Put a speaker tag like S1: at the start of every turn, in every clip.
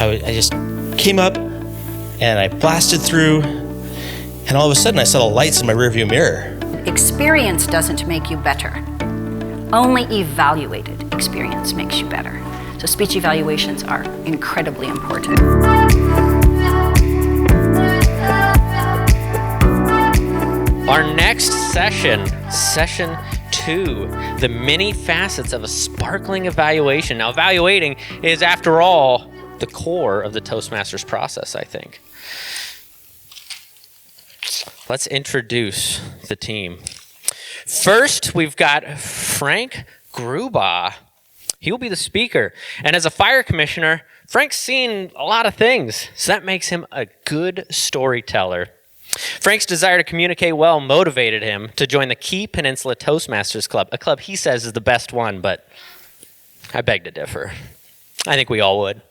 S1: I just came up and I blasted through, and all of a sudden I saw the lights in my rearview mirror.
S2: Experience doesn't make you better. Only evaluated experience makes you better. So speech evaluations are incredibly important.
S3: Our next session, session 2, the many facets of a sparkling evaluation. Now, evaluating is, after all, the core of the Toastmasters process, I think. Let's introduce the team. First, we've got Frank Grubaugh. He will be the speaker. And as a fire commissioner, Frank's seen a lot of things, so that makes him a good storyteller. Frank's desire to communicate well motivated him to join the Key Peninsula Toastmasters Club, a club he says is the best one, but I beg to differ. I think we all would.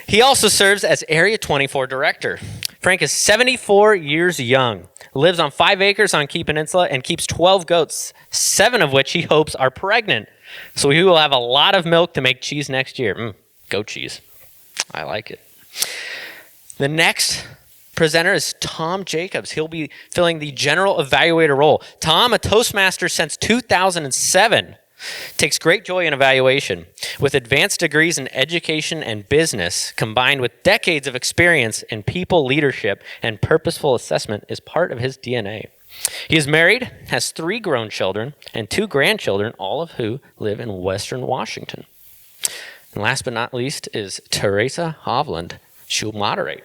S3: He also serves as Area 24 Director. Frank is 74 years young, lives on 5 acres on Key Peninsula, and keeps 12 goats, 7 of which he hopes are pregnant. So he will have a lot of milk to make cheese next year. Goat cheese. I like it. The next presenter is Tom Jacobs. He'll be filling the general evaluator role. Tom, a Toastmaster since 2007, takes great joy in evaluation. With advanced degrees in education and business, combined with decades of experience in people leadership and purposeful assessment, is part of his DNA. He is married, has 3 grown children, and 2 grandchildren, all of who live in Western Washington. And last but not least is Teresa Hovland. She'll moderate.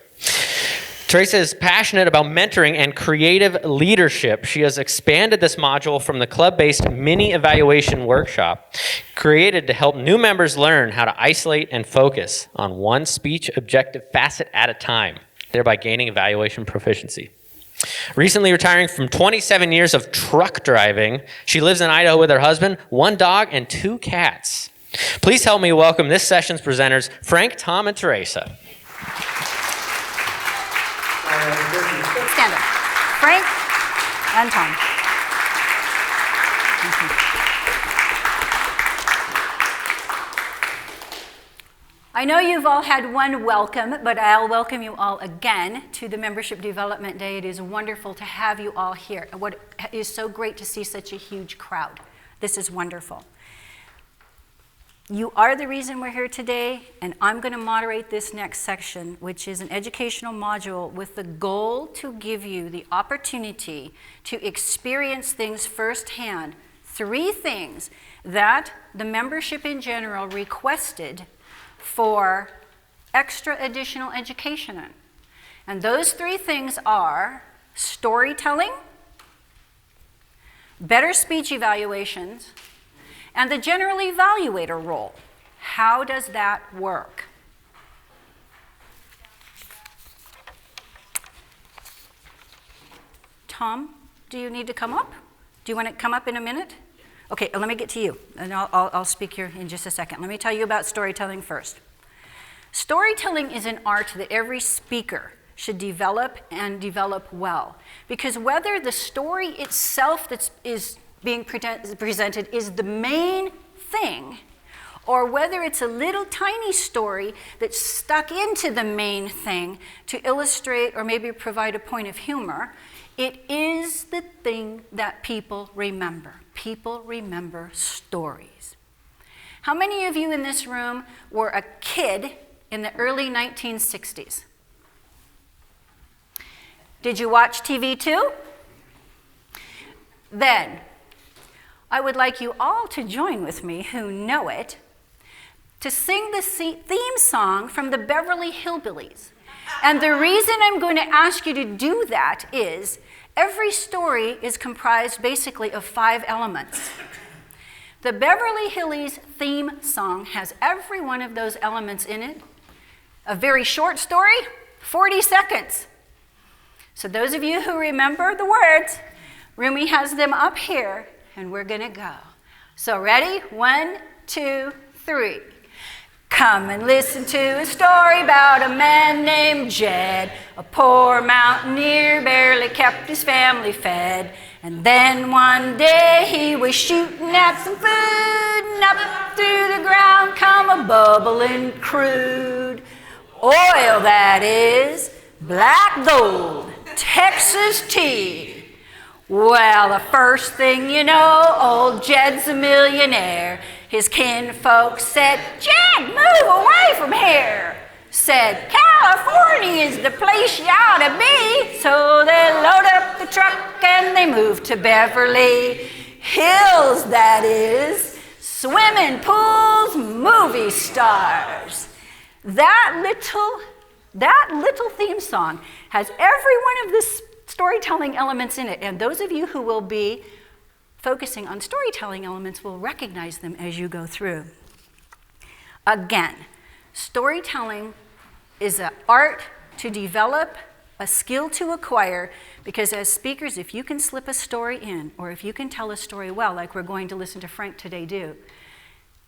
S3: Teresa is passionate about mentoring and creative leadership. She has expanded this module from the club-based mini evaluation workshop, created to help new members learn how to isolate and focus on one speech objective facet at a time, thereby gaining evaluation proficiency. Recently retiring from 27 years of truck driving, she lives in Idaho with her husband, 1 dog, and 2 cats. Please help me welcome this session's presenters, Frank, Tom, and Teresa.
S2: Stand up. Frank and Tom. I know you've all had one welcome, but I'll welcome you all again to the Membership Development Day. It is wonderful to have you all here. What is so great to see such a huge crowd. This is wonderful. You are the reason we're here today, and I'm going to moderate this next section, which is an educational module with the goal to give you the opportunity to experience things firsthand. 3 things that the membership in general requested for extra additional education in. And those 3 things are storytelling, better speech evaluations, and the general evaluator role. How does that work? Tom, do you need to come up? Do you want to come up in a minute? Okay, let me get to you, and I'll speak here in just a second. Let me tell you about storytelling first. Storytelling is an art that every speaker should develop and develop well, because whether the story itself that is being presented is the main thing, or whether it's a little tiny story that's stuck into the main thing to illustrate or maybe provide a point of humor, it is the thing that people remember. People remember stories. How many of you in this room were a kid in the early 1960s? Did you watch TV too? Then, I would like you all to join with me, who know it, to sing the theme song from the Beverly Hillbillies. And the reason I'm going to ask you to do that is every story is comprised basically of 5 elements. The Beverly Hillbillies theme song has every one of those elements in it. A very short story, 40 seconds. So those of you who remember the words, Rumi has them up here. And we're going to go. So ready? 1, 2, 3. Come and listen to a story about a man named Jed. A poor mountaineer barely kept his family fed. And then one day he was shooting at some food, and up through the ground come a bubbling crude. Oil, that is. Black gold. Texas tea. Well, the first thing you know, old Jed's a millionaire. His kinfolk said, Jed, move away from here. Said, California is the place you ought to be. So they loaded up the truck and they moved to Beverly Hills, that is. Swimming pools, movie stars. That little theme song has every one of the storytelling elements in it. And those of you who will be focusing on storytelling elements will recognize them as you go through. Again, storytelling is an art to develop, a skill to acquire, because as speakers, if you can slip a story in, or if you can tell a story well, like we're going to listen to Frank today do,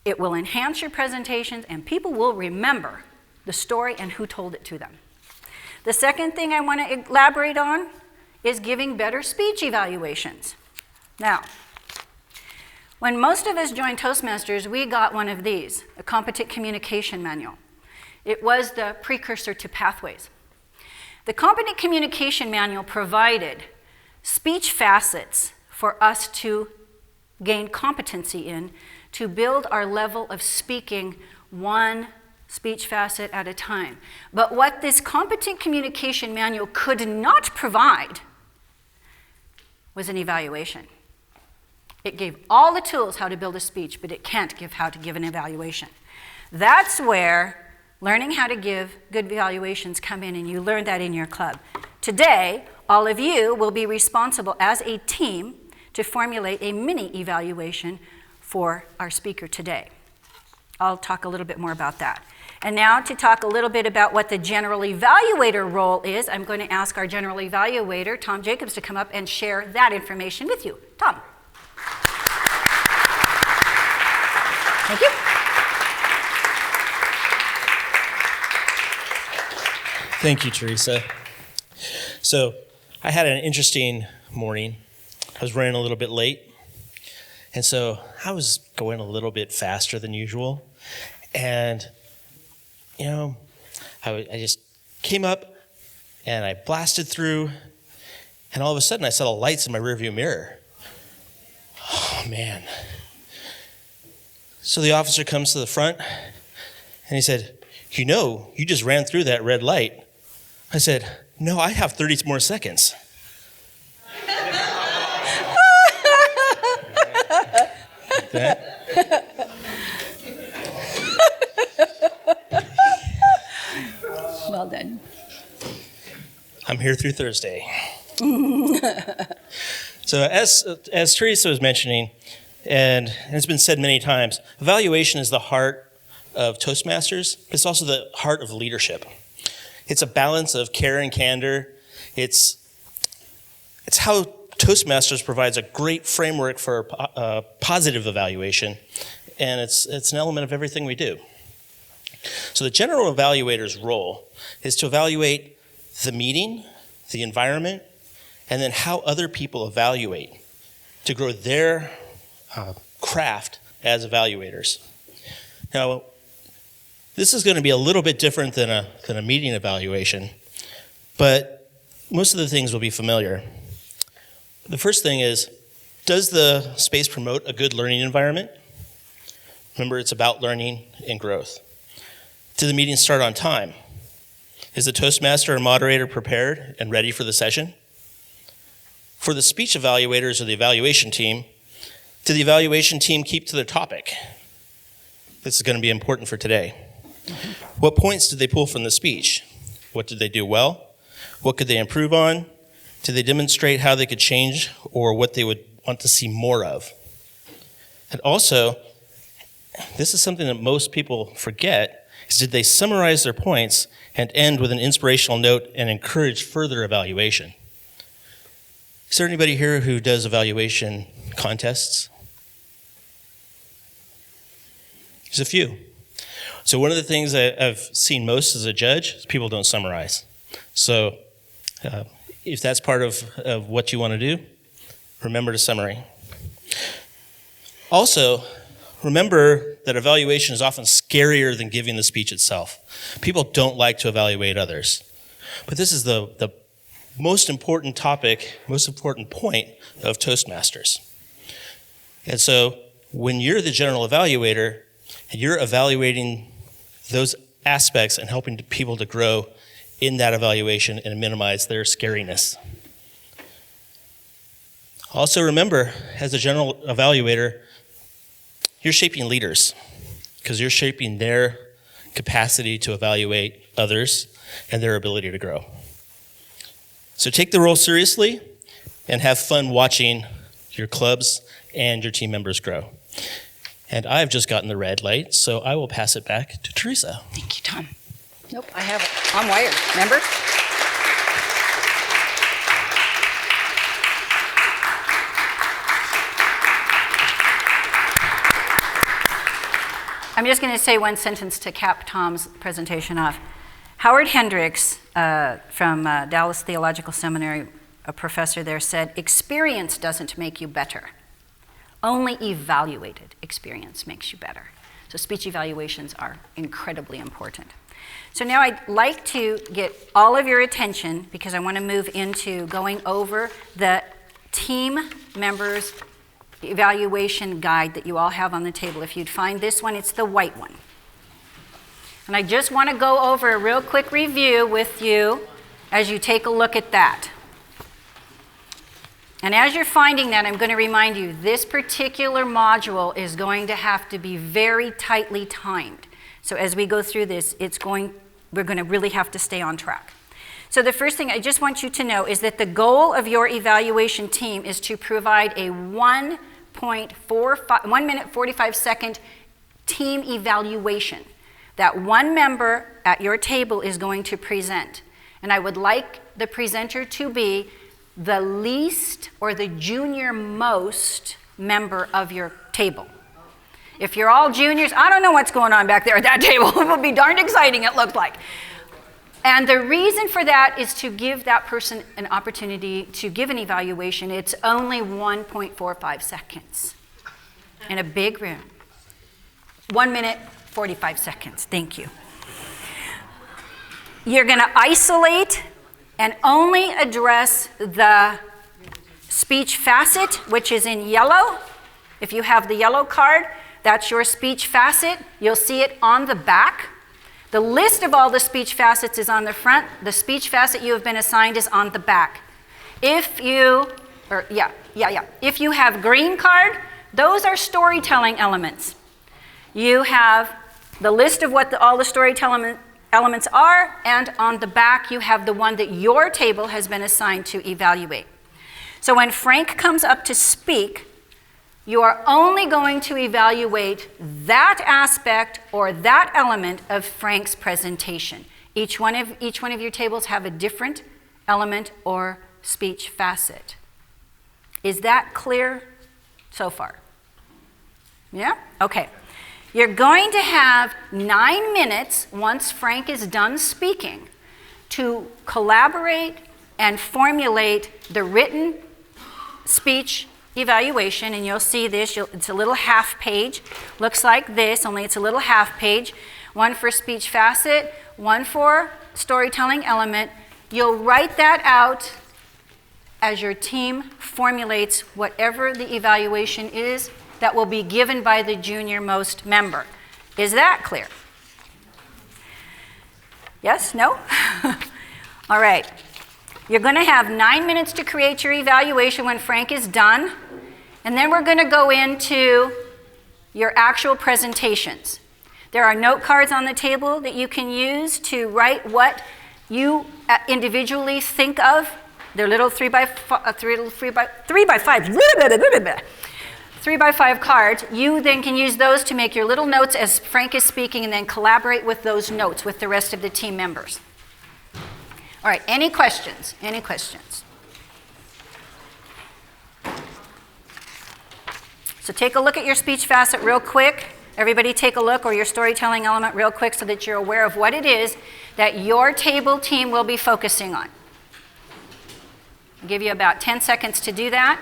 S2: it will enhance your presentations and people will remember the story and who told it to them. The second thing I want to elaborate on is giving better speech evaluations. Now, when most of us joined Toastmasters, we got one of these, a competent communication manual. It was the precursor to Pathways. The competent communication manual provided speech facets for us to gain competency in, to build our level of speaking one speech facet at a time. But what this competent communication manual could not provide was an evaluation. It gave all the tools how to build a speech, but it can't give how to give an evaluation. That's where learning how to give good evaluations come in, and you learn that in your club. Today, all of you will be responsible as a team to formulate a mini evaluation for our speaker today. I'll talk a little bit more about that. And now to talk a little bit about what the general evaluator role is, I'm going to ask our general evaluator, Tom Jacobs, to come up and share that information with you. Tom. Thank you.
S1: Thank you, Teresa. So I had an interesting morning. I was running a little bit late. And so I was going a little bit faster than usual. And, I just came up and I blasted through. And all of a sudden I saw the lights in my rearview mirror. Oh, man. So the officer comes to the front and he said, you just ran through that red light. I said, no, I have 30 more seconds.
S2: Well done.
S1: I'm here through Thursday. So as Teresa was mentioning, and it's been said many times, evaluation is the heart of Toastmasters. It's also the heart of leadership. It's a balance of care and candor. It's how Toastmasters provides a great framework for positive evaluation, and it's an element of everything we do. So the general evaluator's role is to evaluate the meeting, the environment, and then how other people evaluate to grow their craft as evaluators. Now, this is going to be a little bit different than a meeting evaluation, but most of the things will be familiar. The first thing is, does the space promote a good learning environment? Remember, it's about learning and growth. Did the meeting start on time? Is the Toastmaster or moderator prepared and ready for the session? For the speech evaluators or the evaluation team, did the evaluation team keep to their topic? This is going to be important for today. What points did they pull from the speech? What did they do well? What could they improve on? Did they demonstrate how they could change or what they would want to see more of? And also, this is something that most people forget, is did they summarize their points and end with an inspirational note and encourage further evaluation? Is there anybody here who does evaluation contests? There's a few. So one of the things I've seen most as a judge is people don't summarize. So if that's part of what you want to do, remember to summary. Also, remember that evaluation is often scarier than giving the speech itself. People don't like to evaluate others. But this is the most important topic, most important point of Toastmasters. And so when you're the general evaluator and you're evaluating those aspects and helping people to grow in that evaluation and minimize their scariness. Also remember, as a general evaluator, you're shaping leaders because you're shaping their capacity to evaluate others and their ability to grow. So take the role seriously and have fun watching your clubs and your team members grow. And I've just gotten the red light, so I will pass it back to Teresa.
S2: Thank you, Tom. Nope, I have it. I'm wired, remember? I'm just going to say one sentence to cap Tom's presentation off. Howard Hendricks from Dallas Theological Seminary, a professor there, said, experience doesn't make you better. Only evaluated experience makes you better. So speech evaluations are incredibly important. So now I'd like to get all of your attention because I want to move into going over the team members evaluation guide that you all have on the table. If you'd find this one, it's the white one. And I just want to go over a real quick review with you as you take a look at that. And as you're finding that, I'm going to remind you, this particular module is going to have to be very tightly timed. So as we go through this, we're going to really have to stay on track. So the first thing I just want you to know is that the goal of your evaluation team is to provide a 1 minute 45 second team evaluation that one member at your table is going to present. And I would like the presenter to be the least or the junior most member of your table. If you're all juniors, I don't know what's going on back there at that table. It will be darned exciting, it looked like. And the reason for that is to give that person an opportunity to give an evaluation. It's only 1.45 seconds in a big room. 1 minute, 45 seconds. Thank you. You're going to isolate and only address the speech facet, which is in yellow. If you have the yellow card, that's your speech facet. You'll see it on the back. The list of all the speech facets is on the front. The speech facet you have been assigned is on the back. If you have green card, those are storytelling elements. You have the list of what all the storytelling elements are, and on the back you have the one that your table has been assigned to evaluate. So when Frank comes up to speak, you are only going to evaluate that aspect or that element of Frank's presentation. Each one of your tables have a different element or speech facet. Is that clear so far? Yeah? Okay. You're going to have 9 minutes once Frank is done speaking to collaborate and formulate the written speech evaluation, and you'll see this. It's a little half page. Looks like this, only it's a little half page. One for speech facet, one for storytelling element. You'll write that out as your team formulates whatever the evaluation is that will be given by the junior most member. Is that clear? Yes? No? All right. You're going to have 9 minutes to create your evaluation when Frank is done. And then we're going to go into your actual presentations. There are note cards on the table that you can use to write what you individually think of. They're little 3x5 cards. You then can use those to make your little notes as Frank is speaking and then collaborate with those notes with the rest of the team members. All right, any questions? Any questions? So take a look at your speech facet real quick. Everybody take a look, or your storytelling element real quick, so that you're aware of what it is that your table team will be focusing on. I'll give you about 10 seconds to do that.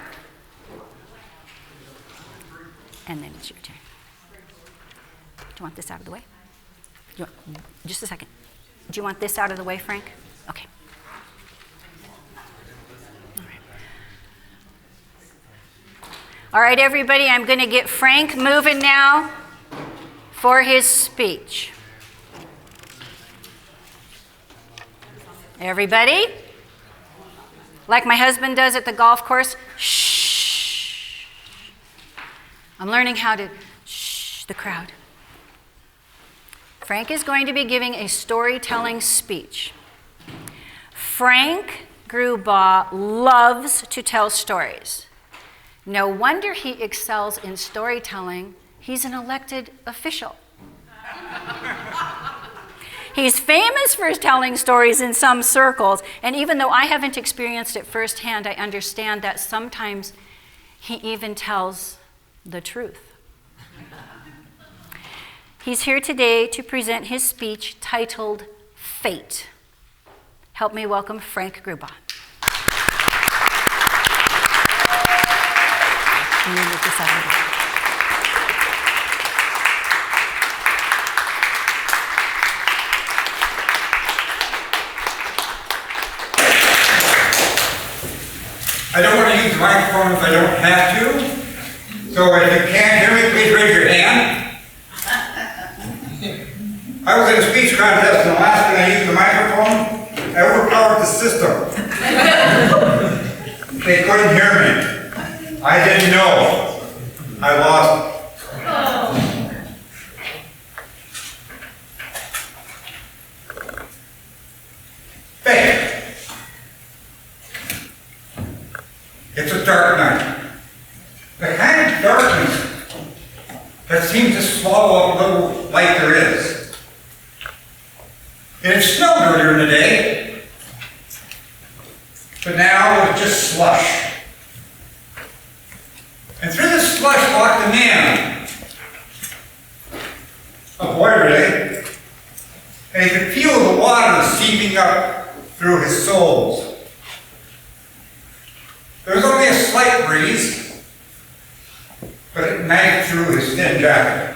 S2: And then it's your turn. you want this out of the way? Just a second. Do you want this out of the way, Frank? Okay. All right, everybody, I'm going to get Frank moving now for his speech. Everybody, like my husband does at the golf course, shh. I'm learning how to shh the crowd. Frank is going to be giving a storytelling speech. Frank Grubaugh loves to tell stories. No wonder he excels in storytelling. He's an elected official. He's famous for telling stories in some circles, and even though I haven't experienced it firsthand, I understand that sometimes he even tells the truth. He's here today to present his speech titled Fate. Help me welcome Frank Grubaugh. Can you move this out of the way?
S4: I don't want to use the microphone if I don't have to. So if you can't hear me, please raise your hand. I was in a speech contest in Alaska and I used the microphone. I overpowered the system. They couldn't hear me. I didn't know. I lost. Fate. It's a dark night. The kind of darkness that seems to swallow up little light there is. It had snowed earlier in the day, but now it's just slush. And through the slush walked a man. A boy, really. And he could feel the water seeping up through his soles. There was only a slight breeze, but it knifed through his thin jacket.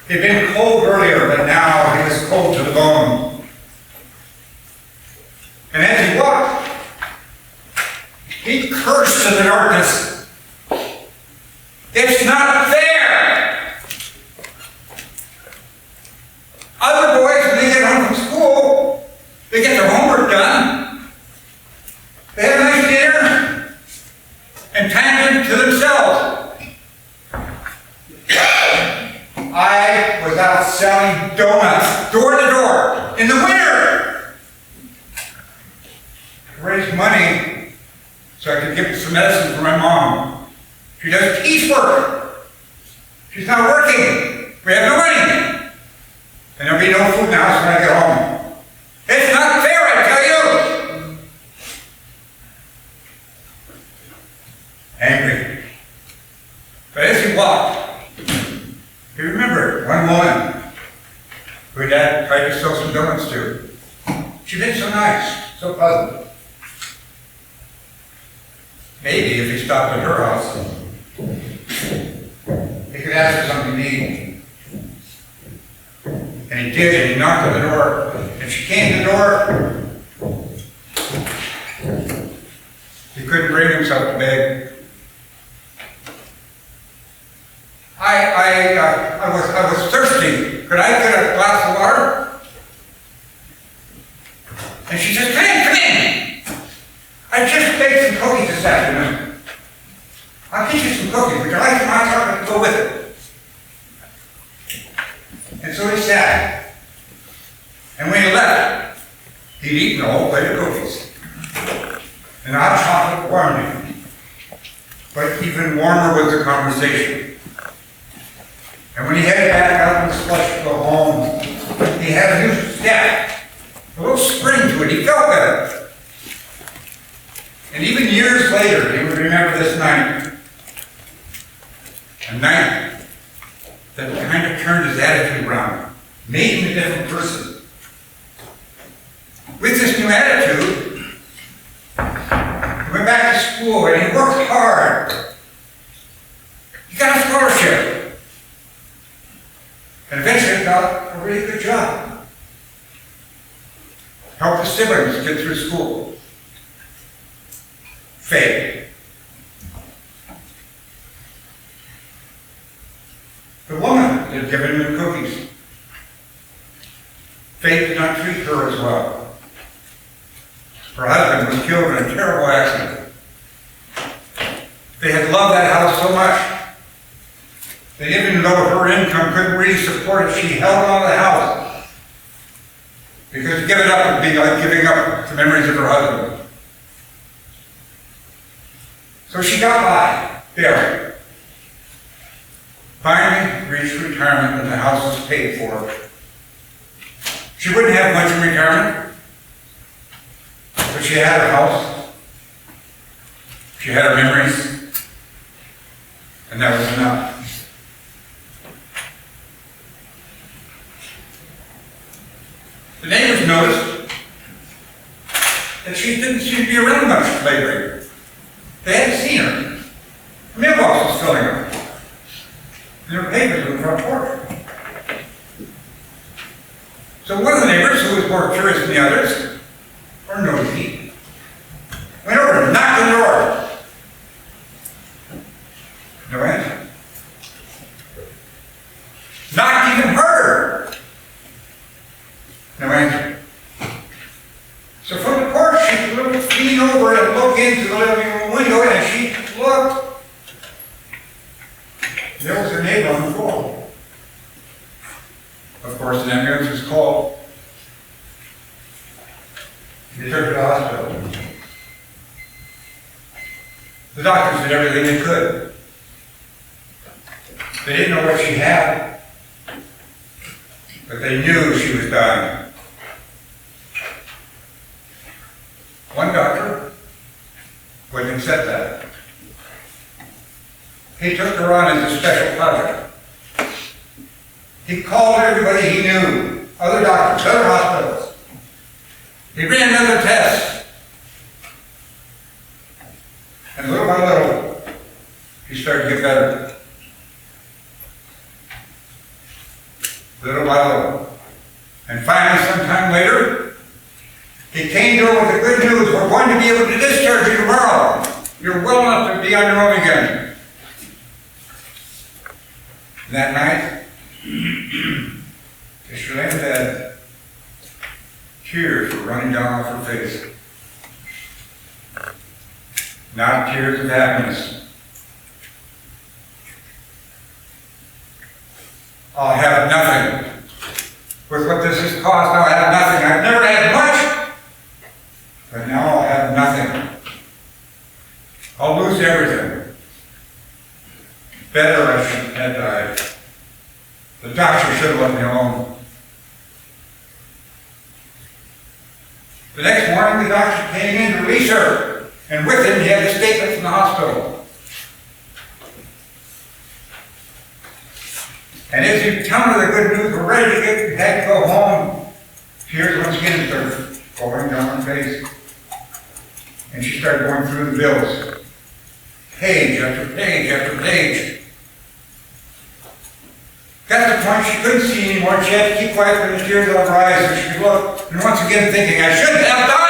S4: He'd been cold earlier, but now he was cold to the bone. And as he walked, he cursed in the darkness. It's not fair! Other boys, when they get home from school, they get their homework done. They have a nice dinner and time to themselves. I was out selling donuts door to door in the winter. I raised money so I could get some medicine for my mom. She does piecework. She's not working. We have no money. And there'll be no food in the house when I get home. It's not fair, I tell you. Angry. But as he walked, he remembered one woman who Dad tried to sell some donuts to. She'd been so nice, so pleasant. Maybe if he stopped at her house, he could ask her something to eat. And he did, and he knocked on the door. And she came to the door. He couldn't bring himself to beg. I was thirsty. Could I get a glass of water? And she says, come in. I just baked some cookies this afternoon. I'll get you some cookies. Would you like some hot chocolate to go with it? And so he sat. And when he left, he'd eaten a whole plate of cookies. And the hot chocolate warmed him. But even warmer was the conversation. And when he headed back out in the slush to go home, he had a new step, a little spring to it. He felt better. And even years later, he would remember this night. A night that kind of turned his attitude around, made him a different person. With this new attitude, he went back to school and he worked hard. He got a scholarship. And eventually got a really good job. Helped the siblings get through school. Faith. The woman had given him cookies. Faith did not treat her as well. Her husband was killed in a terrible accident. They had loved that house so much that even though her income couldn't really support it, she held on to the house. Because to give it up would be like giving up the memories of her husband. So she got by, barely. Finally reached retirement and the house was paid for. She wouldn't have much in retirement, but she had her house, she had her memories, and that was enough. The neighbors noticed that she didn't seem to be around much lately. They hadn't seen her. The mailbox was filling up. There were papers on the front porch. So one of the neighbors, who was more curious than the others, or nosy, went over and knocked on the door. No answer. Knocked even harder. No answer. So from the porch, she would lean over and look into the living room window, and she looked. There was her neighbor on the floor. Of course, an ambulance was called. They took her to the hospital. The doctors did everything they could. They didn't know what she had, but they knew she was dying. One doctor wouldn't accept that. He took her on as a special project. He called everybody he knew, other doctors, other hospitals. He ran another test. And little by little, he started to get better. Little by little. And finally, sometime later, he came to her with the good news: we're going to be able to discharge you tomorrow. You're well enough to be on your own again. That night, as she lay in bed, tears were running down off her face. Not tears of happiness. I'll have nothing. With what this has cost, I'll have nothing. I've never had much, but now I'll have nothing. I'll lose everything. Better I should have died. The doctor should have left me alone. The next morning, the doctor came in to release her, and with him he had a statement from the hospital. And as he was telling her the good news, we're ready to get, had to go home. Tears once again started falling down her face. And she started going through the bills. Page after page after page. Got to the point she couldn't see anymore. She had to keep quiet when the tears on her eyes, and she could look, and once again thinking, I shouldn't have died!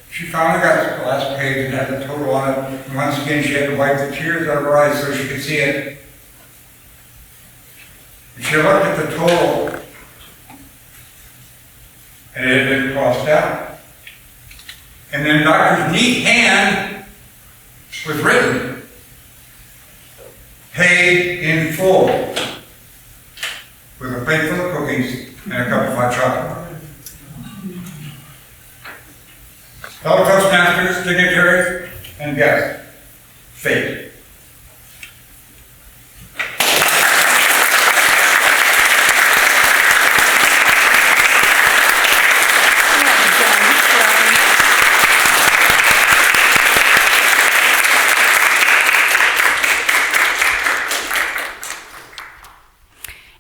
S4: She finally got to the last page and had the total on it, and once again she had to wipe the tears out of her eyes so she could see it. And she looked at the total, and it had been crossed out. And then the doctor's neat hand was written, paid in full, with a plate full of cookies and a cup of hot chocolate. Fellow Toastmasters, dignitaries, and guests, fate.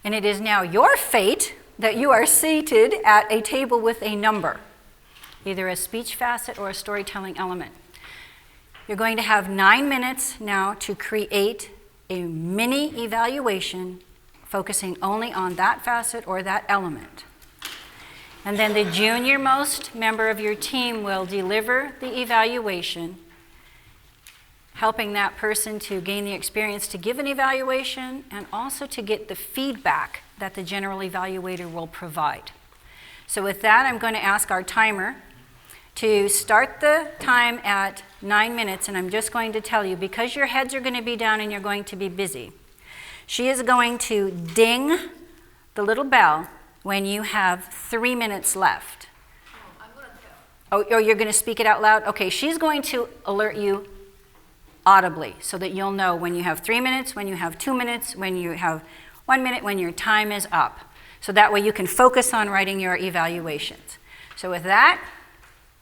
S2: And it is now your fate that you are seated at a table with a number, either a speech facet or a storytelling element. You're going to have 9 minutes now to create a mini evaluation focusing only on that facet or that element. And then the junior-most member of your team will deliver the evaluation, helping that person to gain the experience to give an evaluation and also to get the feedback that the general evaluator will provide. So with that, I'm going to ask our timer to start the time at 9 minutes, and I'm just going to tell you, because your heads are going to be down and you're going to be busy, she is going to ding the little bell when you have 3 minutes left. Oh, you're going to speak it out loud? Okay, she's going to alert you audibly so that you'll know when you have 3 minutes, when you have 2 minutes, when you have 1 minute, when your time is up. So that way you can focus on writing your evaluations. So with that,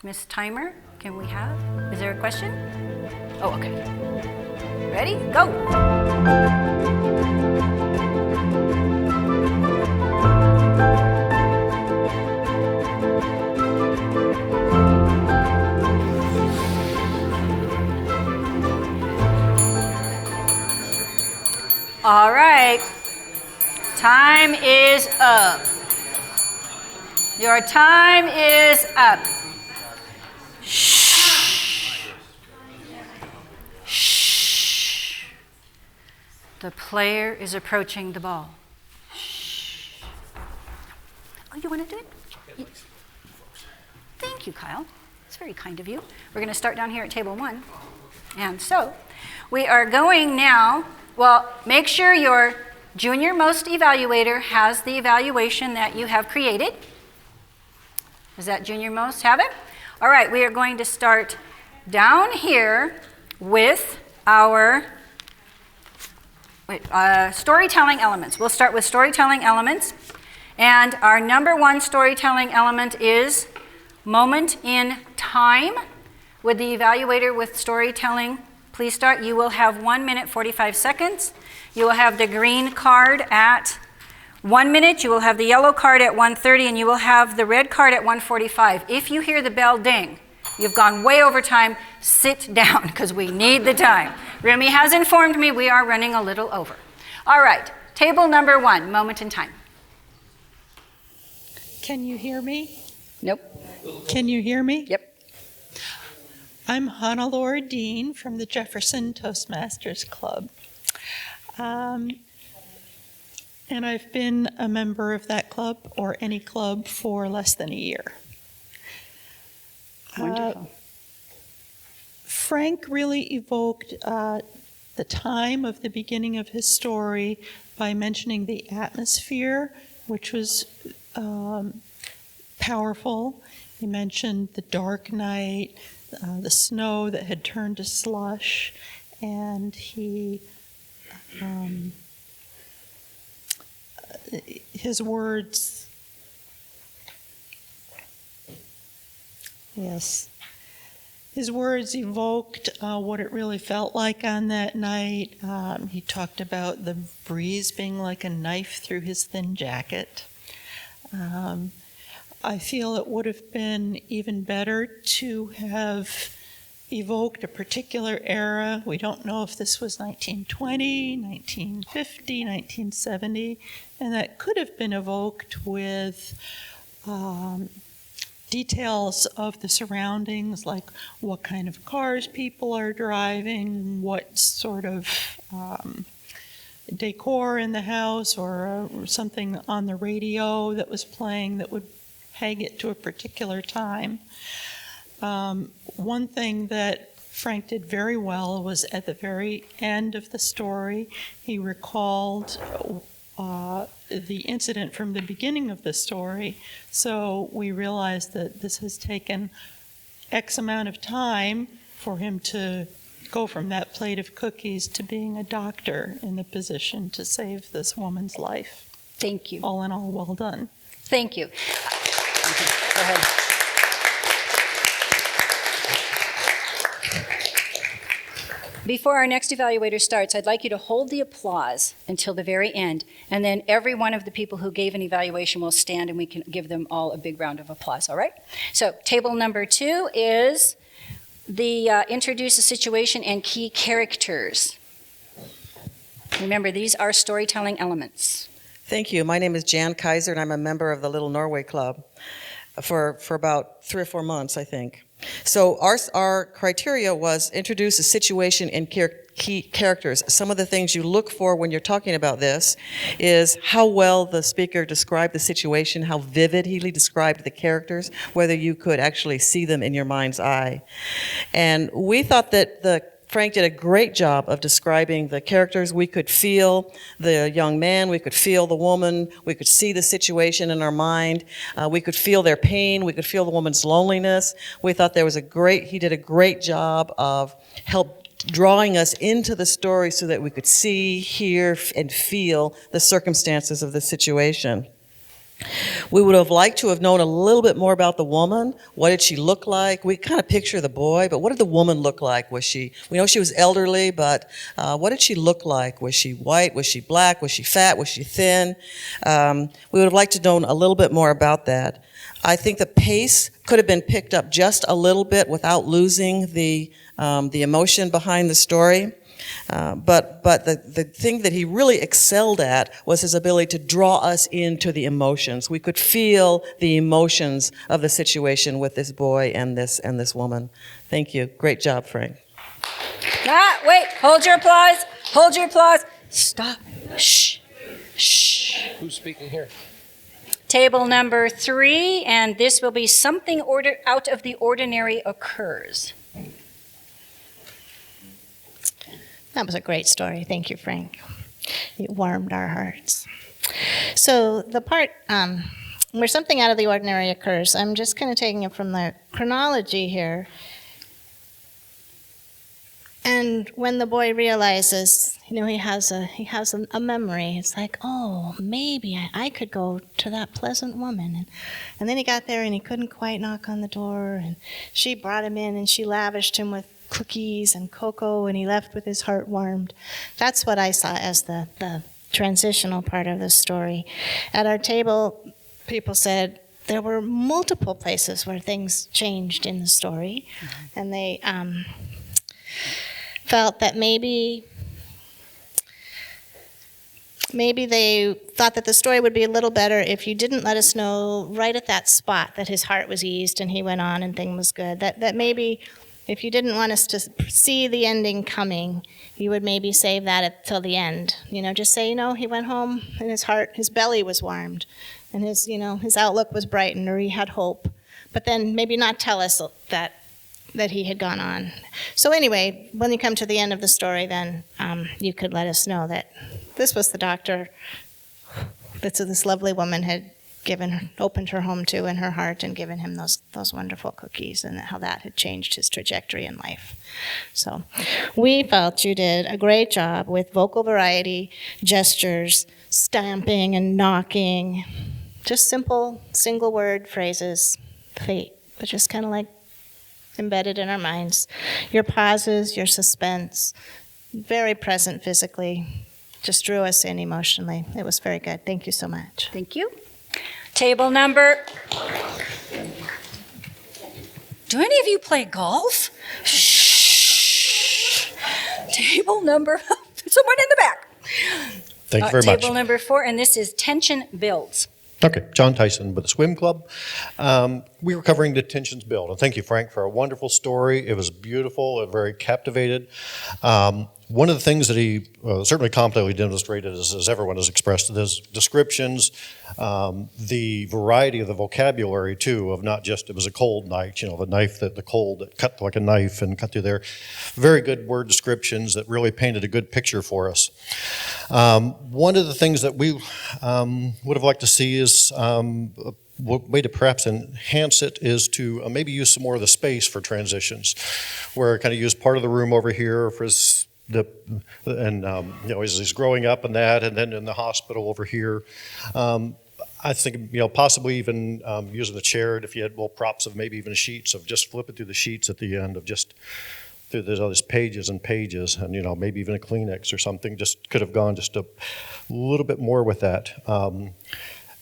S2: Miss Timer, can we have? Is there a question? Oh, okay. Ready? Go. All right. Time is up. Your time is up. Shh. Shh. The player is approaching the ball. Shh. Oh, you want to do it? Thank you, Kyle. It's very kind of you. We're going to start down here at table 1. And so, we are going now, well, make sure your junior-most evaluator has the evaluation that you have created. Does that junior-most have it? All right, we are going to start down here with our storytelling elements. We'll start with storytelling elements. And our number 1 storytelling element is moment in time. Would the evaluator with storytelling please start? You will have 1 minute, 45 seconds. You will have the green card at 1 minute. You will have the yellow card at 1:30, and you will have the red card at 1:45. If you hear the bell ding, you've gone way over time. Sit down, because we need the time. Remy has informed me we are running a little over. All right, table number 1, moment in time.
S5: Can you hear me?
S2: Nope.
S5: Can you hear me?
S2: Yep.
S5: I'm Hannah-Laura Dean from the Jefferson Toastmasters Club. And I've been a member of that club or any club for less than a year.
S2: Wonderful.
S5: Frank really evoked the time of the beginning of his story by mentioning the atmosphere, which was powerful. He mentioned the dark night, the snow that had turned to slush, and his words, his words evoked what it really felt like on that night. He talked about the breeze being like a knife through his thin jacket. I feel it would have been even better to have evoked a particular era. We don't know if this was 1920, 1950, 1970, and that could have been evoked with details of the surroundings, like what kind of cars people are driving, what sort of decor in the house, or something on the radio that was playing that would peg it to a particular time. One thing that Frank did very well was at the very end of the story, he recalled the incident from the beginning of the story. So we realized that this has taken X amount of time for him to go from that plate of cookies to being a doctor in the position to save this woman's life.
S2: Thank you.
S5: All in all, well done.
S2: Thank you. Go ahead. Before our next evaluator starts, I'd like you to hold the applause until the very end, and then every one of the people who gave an evaluation will stand and we can give them all a big round of applause, all right? So table number 2 is introduce a situation and key characters. Remember, these are storytelling elements.
S6: Thank you. My name is Jan Kaiser, and I'm a member of the Little Norway Club for about 3 or 4 months, I think. So our criteria was introduce a situation and key characters. Some of the things you look for when you're talking about this is how well the speaker described the situation, how vivid he described the characters, whether you could actually see them in your mind's eye. And we thought that Frank did a great job of describing the characters. We could feel the young man, we could feel the woman, we could see the situation in our mind, we could feel their pain, we could feel the woman's loneliness. We thought he did a great job of drawing us into the story so that we could see, hear, and feel the circumstances of the situation. We would have liked to have known a little bit more about the woman. What did she look like? We kind of picture the boy, but what did the woman look like? We know she was elderly, but what did she look like? Was she white? Was she black? Was she fat? Was she thin? We would have liked to know a little bit more about that. I think the pace could have been picked up just a little bit without losing the emotion behind the story. But the thing that he really excelled at was his ability to draw us into the emotions. We could feel the emotions of the situation with this boy and this woman. Thank you. Great job, Frank.
S2: Wait, hold your applause. Hold your applause. Stop. Shh. Shh.
S7: Who's speaking here?
S2: Table number 3, and this will be something out of the ordinary occurs.
S8: That was a great story. Thank you, Frank. It warmed our hearts. So the part where something out of the ordinary occurs, I'm just kind of taking it from the chronology here. And when the boy realizes, he has a memory, it's like, oh, maybe I could go to that pleasant woman. And then he got there and he couldn't quite knock on the door, and she brought him in and she lavished him with cookies and cocoa, and he left with his heart warmed. That's what I saw as the transitional part of the story. At our table, people said there were multiple places where things changed in the story, and they felt that maybe they thought that the story would be a little better if you didn't let us know right at that spot that his heart was eased and he went on and thing was good. That maybe if you didn't want us to see the ending coming, you would maybe save that till the end. Just say, he went home and his belly was warmed, and his outlook was brightened, or he had hope. But then maybe not tell us that he had gone on. So anyway, when you come to the end of the story, then you could let us know that this was the doctor that this lovely woman had opened her home to in her heart and given him those wonderful cookies, and how that had changed his trajectory in life. So we felt you did a great job with vocal variety, gestures, stamping and knocking, just simple single word phrases, fate, but just kind of like embedded in our minds. Your pauses, your suspense, very present physically, just drew us in emotionally. It was very good. Thank you so much.
S2: Thank you. Table number. Do any of you play golf? Shh. Table number. Someone in the back.
S9: Thank you very much.
S2: Table number 4, and this is tension builds.
S9: Okay, John Tyson with the Swim Club. We were covering the tensions build, and thank you, Frank, for a wonderful story. It was beautiful and very captivated. One of the things that he certainly completely demonstrated, as everyone has expressed, his descriptions, the variety of the vocabulary, too, of not just, it was a cold knife, the cold that cut like a knife and cut through there. Very good word descriptions that really painted a good picture for us. One of the things that we would have liked to see is a way to perhaps enhance it is to maybe use some more of the space for transitions, where kind of use part of the room over here for his as he's growing up and that, and then in the hospital over here. I think, possibly even using the chair, if you had little props of maybe even sheets of just flipping through the sheets at the end of just through those pages and pages, and maybe even a Kleenex or something. Just could have gone just a little bit more with that.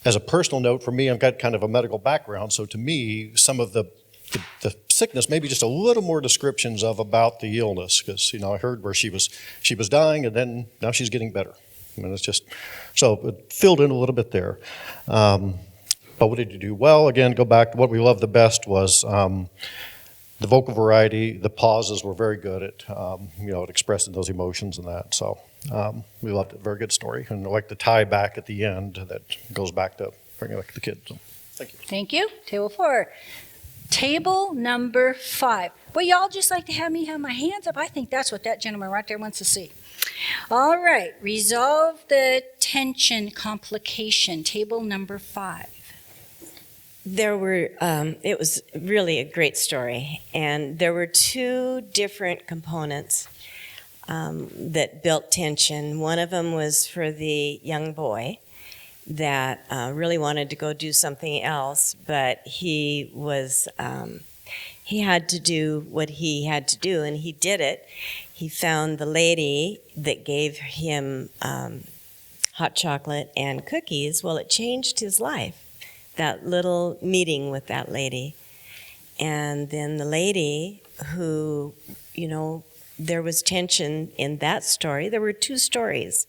S9: As a personal note for me, I've got kind of a medical background, so to me, some of the sickness, maybe just a little more descriptions about the illness, because I heard where she was dying, and then now she's getting better. I mean, it's just so it filled in a little bit there. But what did you do well? Again, go back to what we loved the best was the vocal variety. The pauses were very good at expressing those emotions and that. So we loved it. Very good story, and I like the tie back at the end that goes back to bringing back the kids. So, thank you.
S2: Thank you. Table 4. Table number 5. Well, y'all just like to have me have my hands up. I think that's what that gentleman right there wants to see. All right. Resolve the tension complication. Table number 5.
S7: It was really a great story, and there were 2 different components that built tension. One of them was for the young boy that really wanted to go do something else, but he had to do what he had to do, and he did it. He found the lady that gave him hot chocolate and cookies. Well, it changed his life, that little meeting with that lady. And then the lady who, there was tension in that story. There were 2 stories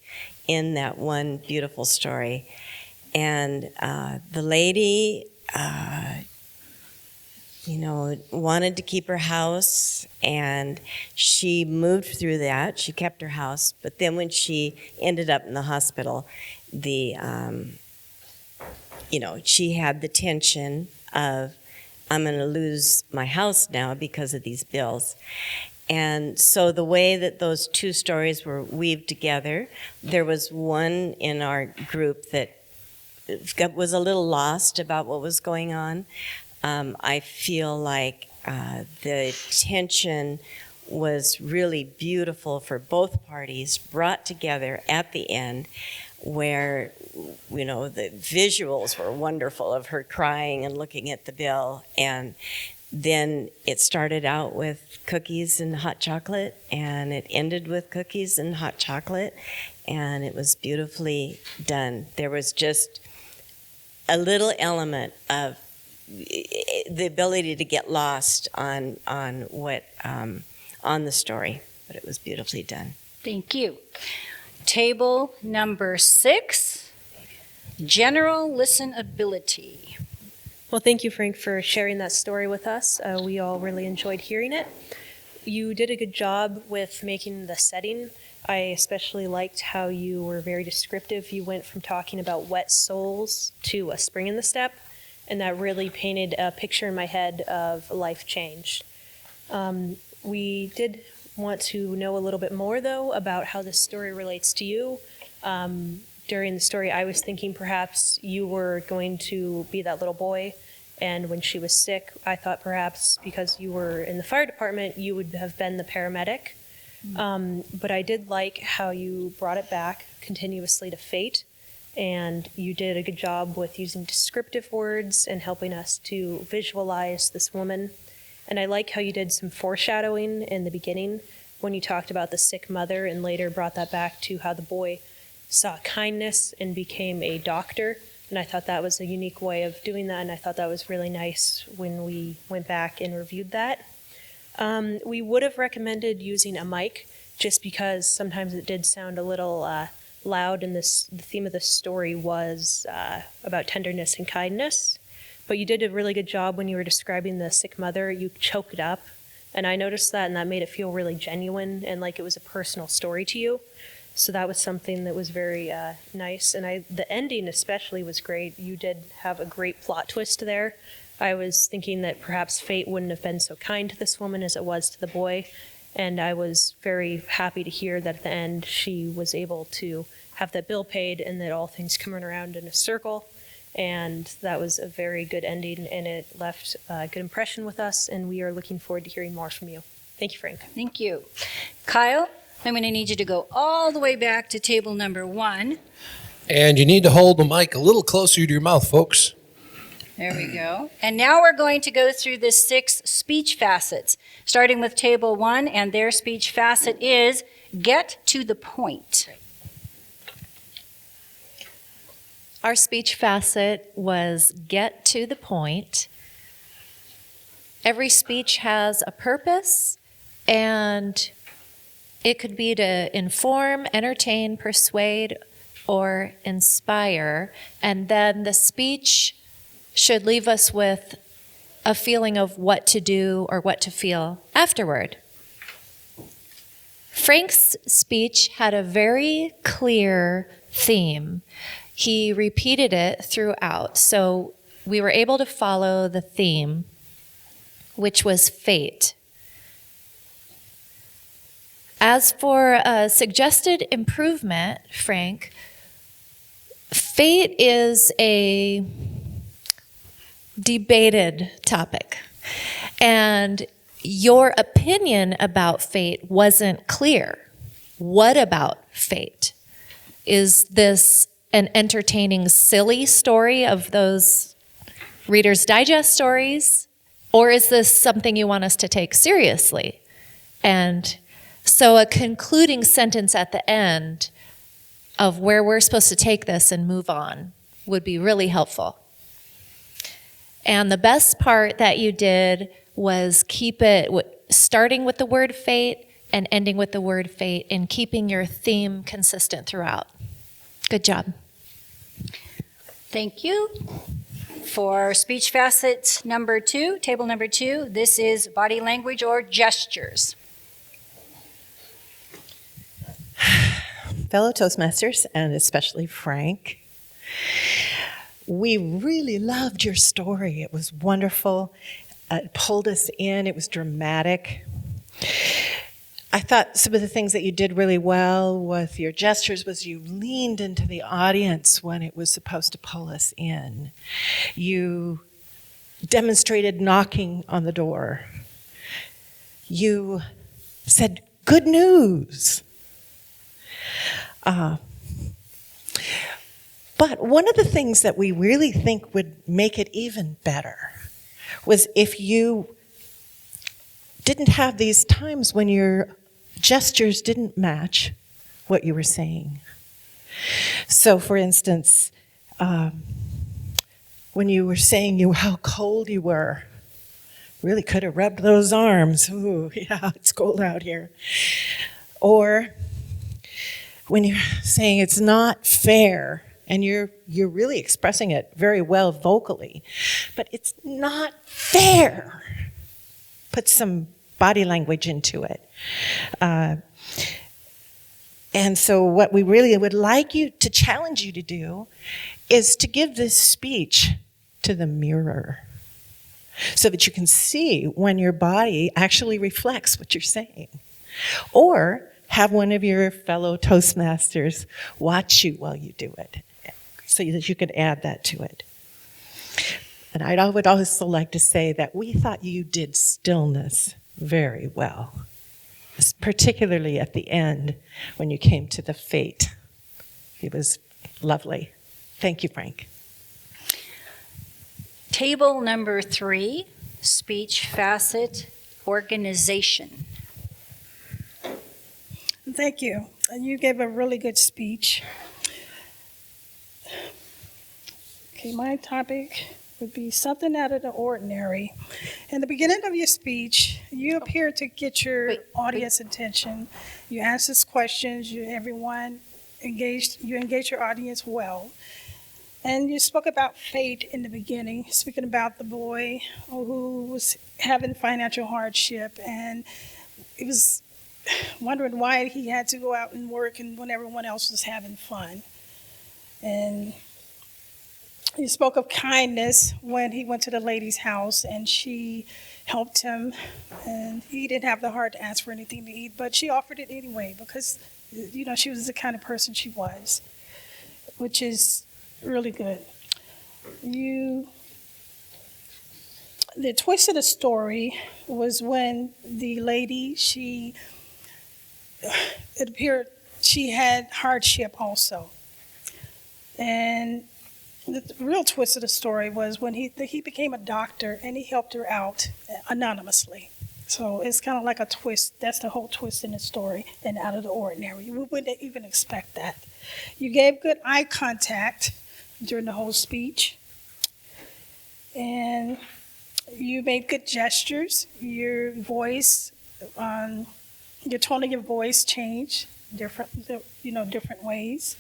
S7: in that one beautiful story. And the lady, wanted to keep her house, and she moved through that. She kept her house. But then when she ended up in the hospital, she had the tension of, I'm going to lose my house now because of these bills. And so the way that those 2 stories were weaved together, there was one in our group that was a little lost about what was going on. I feel like the tension was really beautiful for both parties, brought together at the end, where the visuals were wonderful of her crying and looking at the bill, and then it started out with cookies and hot chocolate, and it ended with cookies and hot chocolate, and it was beautifully done. There was just a little element of the ability to get lost on the story, but it was beautifully done.
S2: Thank you. Table number 6, general listenability.
S10: Well, thank you, Frank, for sharing that story with us. We all really enjoyed hearing it. You did a good job with making the setting. I especially liked how you were very descriptive. You went from talking about wet soles to a spring in the step, and that really painted a picture in my head of life change. We did want to know a little bit more, though, about how this story relates to you. During the story, I was thinking perhaps you were going to be that little boy, and when she was sick, I thought perhaps because you were in the fire department, you would have been the paramedic. But I did like how you brought it back continuously to fate, and you did a good job with using descriptive words and helping us to visualize this woman. And I like how you did some foreshadowing in the beginning when you talked about the sick mother, and later brought that back to how the boy saw kindness and became a doctor. And I thought that was a unique way of doing that, and I thought that was really nice when we went back and reviewed that. We would have recommended using a mic, just because sometimes it did sound a little loud, and the theme of the story was about tenderness and kindness. But you did a really good job when you were describing the sick mother. You choked up, and I noticed that, and that made it feel really genuine and like it was a personal story to you. So that was something that was very nice. And the ending especially was great. You did have a great plot twist there. I was thinking that perhaps fate wouldn't have been so kind to this woman as it was to the boy. And I was very happy to hear that at the end she was able to have that bill paid, and that all things coming around in a circle. And that was a very good ending, and it left a good impression with us, and we are looking forward to hearing more from you. Thank you, Frank.
S2: Thank you. Kyle, I'm going to need you to go all the way back to table number 1.
S11: And you need to hold the mic a little closer to your mouth, folks.
S2: There we go. And now we're going to go through the 6 speech facets, starting with table 1, and their speech facet is get to the point.
S12: Our speech facet was get to the point. Every speech has a purpose, and it could be to inform, entertain, persuade, or inspire. And then the speech should leave us with a feeling of what to do or what to feel afterward. Frank's speech had a very clear theme. He repeated it throughout, so we were able to follow the theme, which was fate. As for a suggested improvement, Frank, fate is a debated topic, and your opinion about fate wasn't clear. What about fate? Is this an entertaining, silly story of those Reader's Digest stories? Or is this something you want us to take seriously? And so a concluding sentence at the end of where we're supposed to take this and move on would be really helpful. And the best part that you did was keep it starting with the word fate and ending with the word fate and keeping your theme consistent throughout. Good job.
S2: Thank you. For speech facet number 2, table number 2, this is body language or gestures.
S13: Fellow Toastmasters, and especially Frank, we really loved your story. It was wonderful. It pulled us in. It was dramatic. I thought some of the things that you did really well with your gestures was you leaned into the audience when it was supposed to pull us in. You demonstrated knocking on the door. You said, "Good news." But one of the things that we really think would make it even better was if you didn't have these times when your gestures didn't match what you were saying. So, for instance, when you were saying how cold you were, really could have rubbed those arms. Ooh, yeah, it's cold out here. Or when you're saying it's not fair, and you're really expressing it very well vocally, but it's not fair. Put some body language into it. And so what we really would like you to challenge you to do is to give this speech to the mirror so that you can see when your body actually reflects what you're saying. Or have one of your fellow Toastmasters watch you while you do it so that you can add that to it. And I would also like to say that we thought you did stillness very well, particularly at the end when you came to the fate. It was lovely. Thank you, Frank.
S2: Table number 3, speech facet organization.
S14: Thank you. You gave a really good speech. Okay, my topic would be something out of the ordinary. In the beginning of your speech, you appear to get your audience attention. You asked us questions. You engaged your audience well. And you spoke about fate in the beginning, speaking about the boy who was having financial hardship, and it was wondering why he had to go out and work and when everyone else was having fun. And you spoke of kindness when he went to the lady's house and she helped him, and he didn't have the heart to ask for anything to eat, but she offered it anyway because, she was the kind of person she was, which is really good. The twist of the story was when the lady, it appeared she had hardship also. And the real twist of the story was when he became a doctor and he helped her out anonymously. So it's kind of like a twist. That's the whole twist in the story and out of the ordinary. We wouldn't even expect that. You gave good eye contact during the whole speech. And You made good gestures. Your voice, your tone of your voice changed different ways.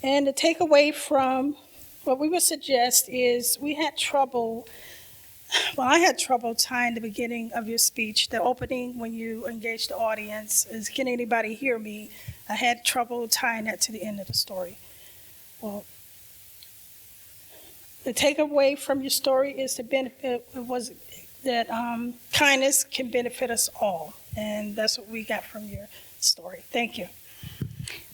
S14: And the takeaway from what we would suggest is I had trouble tying the beginning of your speech, the opening when you engage the audience, is can anybody hear me? I had trouble tying that to the end of the story. Well, the takeaway from your story is that kindness can benefit us all, and that's what we got from your story. Thank you.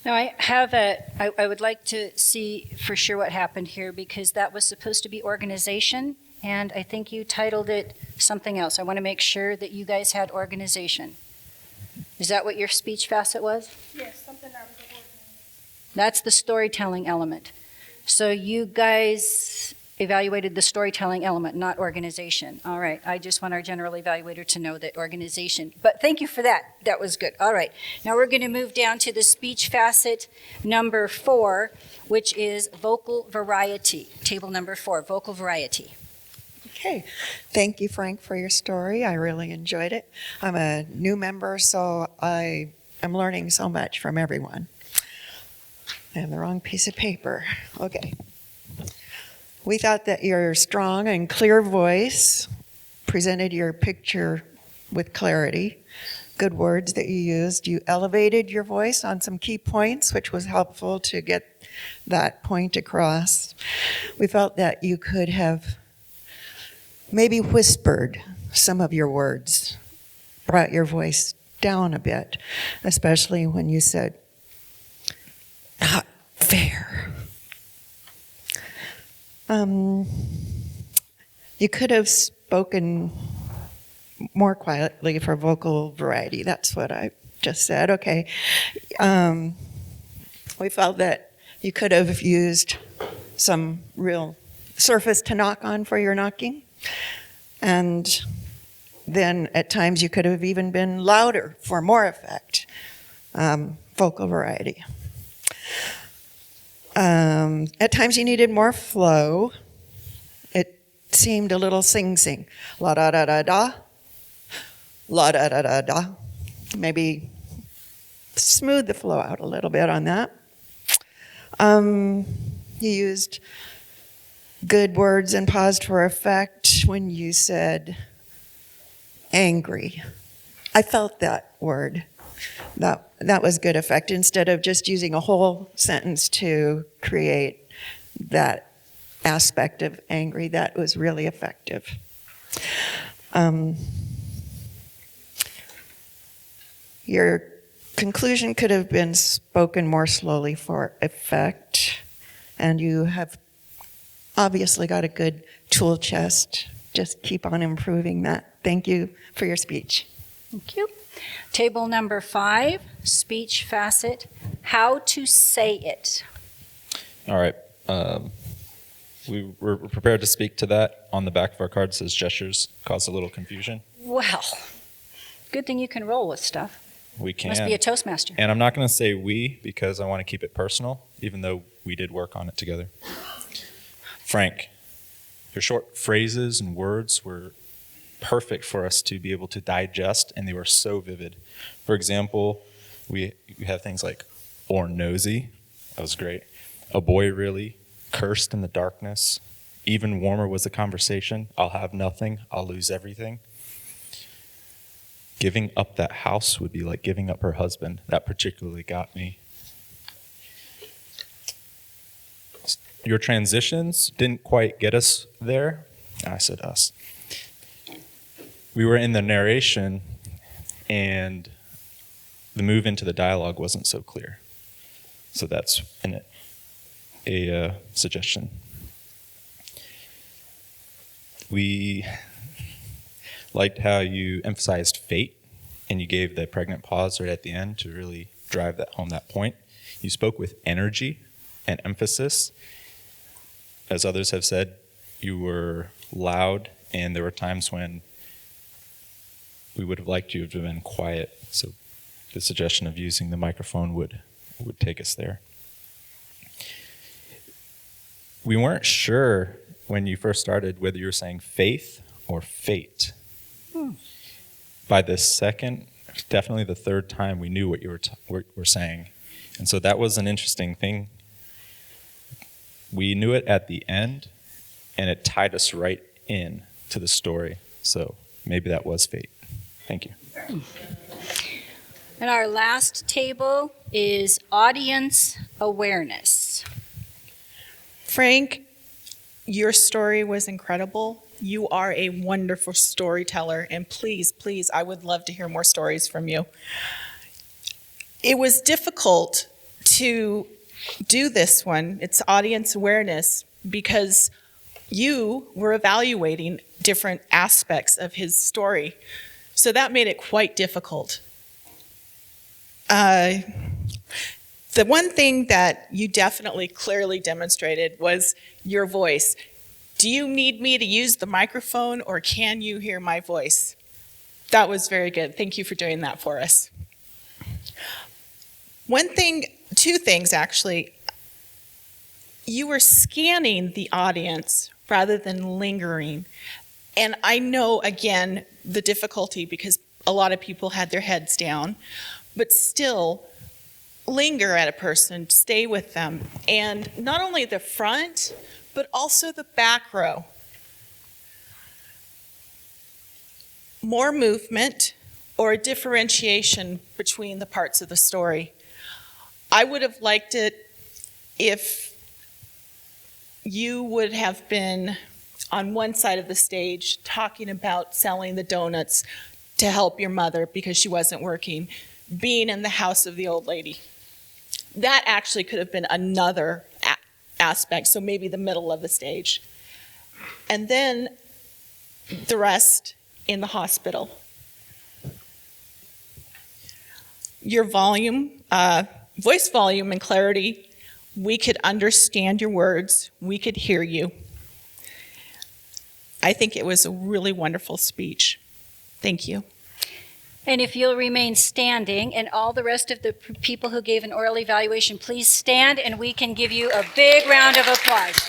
S2: Now, I would like to see for sure what happened here, because that was supposed to be organization, and I think you titled it something else. I want to make sure that you guys had organization. Is that what your speech facet was?
S14: Yes, something that was organized.
S2: That's the storytelling element. So you guys evaluated the storytelling element, not organization. All right, I just want our general evaluator to know that organization. But thank you for that. That was good. All right, now we're going to move down to the speech facet number 4, which is vocal variety. Table number 4, vocal variety.
S15: Okay, thank you, Frank, for your story. I really enjoyed it. I'm a new member, so I am learning so much from everyone. I have the wrong piece of paper. Okay. We thought that your strong and clear voice presented your picture with clarity. Good words that you used. You elevated your voice on some key points, which was helpful to get that point across. We felt that you could have maybe whispered some of your words, brought your voice down a bit, especially when you said, "Not fair." You could have spoken more quietly for vocal variety. That's what I just said. Okay. We felt that you could have used some real surface to knock on for your knocking. And then at times you could have even been louder for more effect. Vocal variety. At times you needed more flow. It seemed a little sing-sing. La-da-da-da-da. La-da-da-da-da. Maybe smooth the flow out a little bit on that. You used good words and paused for effect when you said angry. I felt that word. That was good effect, instead of just using a whole sentence to create that aspect of angry. That was really effective. Your conclusion could have been spoken more slowly for effect, and you have obviously got a good tool chest. Just keep on improving that. Thank you for your speech.
S2: Thank you. Table number 5, speech facet, how to say it.
S16: All right. We were prepared to speak to that. On the back of our card says gestures caused a little confusion.
S2: Well, good thing you can roll with stuff.
S16: We can.
S2: Must be a Toastmaster.
S16: And I'm not going to say we because I want to keep it personal, even though we did work on it together. Frank, your short phrases and words were perfect for us to be able to digest, and they were so vivid. For example, we have things like or nosy. That was great. A boy really cursed in the darkness. Even warmer was the conversation. I'll have nothing. I'll lose everything. Giving up that house would be like giving up her husband. That particularly got me. Your transitions didn't quite get us there. I said us. We were in the narration, and the move into the dialogue wasn't so clear. So that's a suggestion. We liked how you emphasized fate, and you gave the pregnant pause right at the end to really drive that home, that point. You spoke with energy and emphasis. As others have said, you were loud, and there were times when we would have liked you to have been quiet. So the suggestion of using the microphone would take us there. We weren't sure when you first started whether you were saying faith or fate. By the second, definitely the third time, we knew what you were saying. And so that was an interesting thing. We knew it at the end, and it tied us right in to the story. So maybe that was fate. Thank you.
S2: And our last table is audience awareness.
S17: Frank, your story was incredible. You are a wonderful storyteller, and please, please, I would love to hear more stories from you. It was difficult to do this one. It's audience awareness because you were evaluating different aspects of his story. So that made it quite difficult. The one thing that you definitely clearly demonstrated was your voice. Do you need me to use the microphone or can you hear my voice? That was very good. Thank you for doing that for us. Two things actually. You were scanning the audience rather than lingering. And I know, again, the difficulty because a lot of people had their heads down, but still linger at a person, stay with them. And not only the front, but also the back row. More movement or a differentiation between the parts of the story. I would have liked it if you would have been on one side of the stage talking about selling the donuts to help your mother because she wasn't working, being in the house of the old lady. That actually could have been another aspect, so maybe the middle of the stage. And then the rest in the hospital. Your volume, voice volume and clarity, we could understand your words, we could hear you. I think it was a really wonderful speech. Thank you.
S2: And if you'll remain standing, and all the rest of the people who gave an oral evaluation, please stand and we can give you a big round of applause.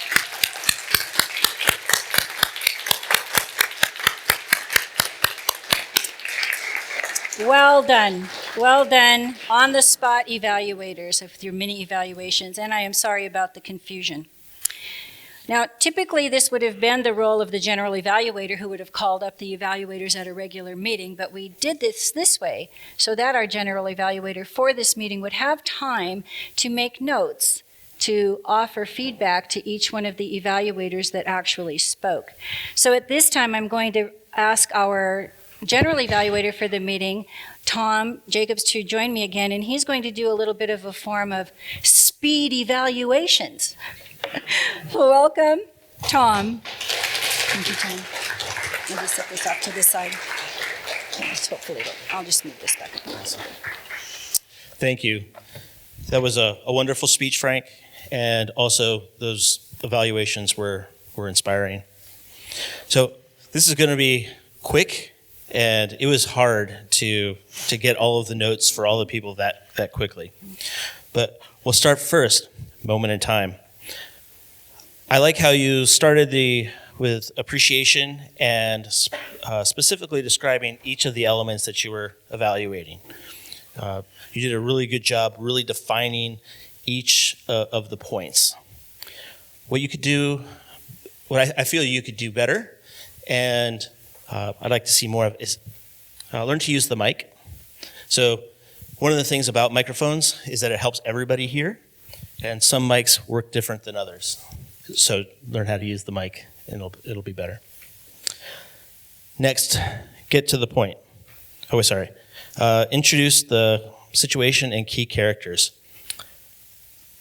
S2: Well done. Well done. On the spot evaluators with your mini evaluations, and I am sorry about the confusion. Now, typically this would have been the role of the general evaluator who would have called up the evaluators at a regular meeting, but we did this way so that our general evaluator for this meeting would have time to make notes, to offer feedback to each one of the evaluators that actually spoke. So at this time, I'm going to ask our general evaluator for the meeting, Tom Jacobs, to join me again, and he's going to do a little bit of a form of speed evaluations. Welcome, Tom. Thank you, Tom. I'll just set this off to this side. Hopefully, I'll just move this back.
S1: Thank you. That was a wonderful speech, Frank, and also those evaluations were inspiring. So this is going to be quick, and it was hard to get all of the notes for all the people that quickly. But we'll start first, moment in time. I like how you started with appreciation and specifically describing each of the elements that you were evaluating. You did a really good job really defining each of the points. What you could do, what I feel you could do better, and I'd like to see more of is learn to use the mic. So one of the things about microphones is that it helps everybody hear, and some mics work different than others. So learn how to use the mic, and it'll be better. Next, get to the point. Introduce the situation and key characters.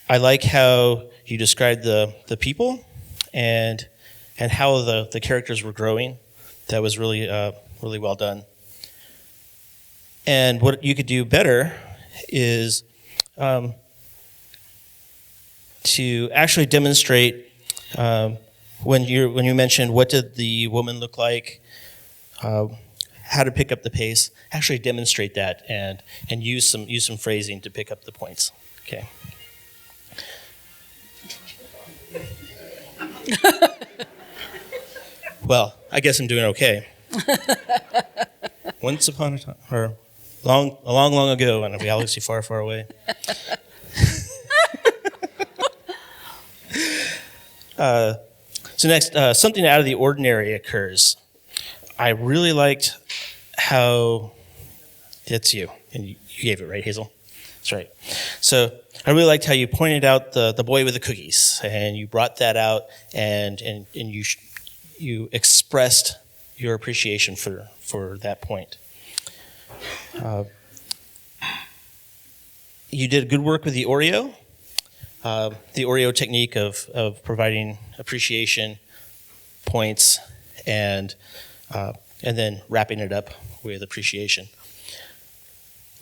S1: I like how you described the people and how the characters were growing. That was really really well done. And what you could do better is to actually demonstrate when you mentioned what did the woman look like, how to pick up the pace. Actually demonstrate that and use some phrasing to pick up the points. Okay. Well, I guess I'm doing okay. Once upon a time, or a long ago, in a galaxy far, far away. So next, something out of the ordinary occurs. I really liked how, it's you, and you gave it, right, Hazel? That's right. So I really liked how you pointed out the boy with the cookies, and you brought that out, and you expressed your appreciation for that point. You did good work with the Oreo. The Oreo technique of providing appreciation points and then wrapping it up with appreciation.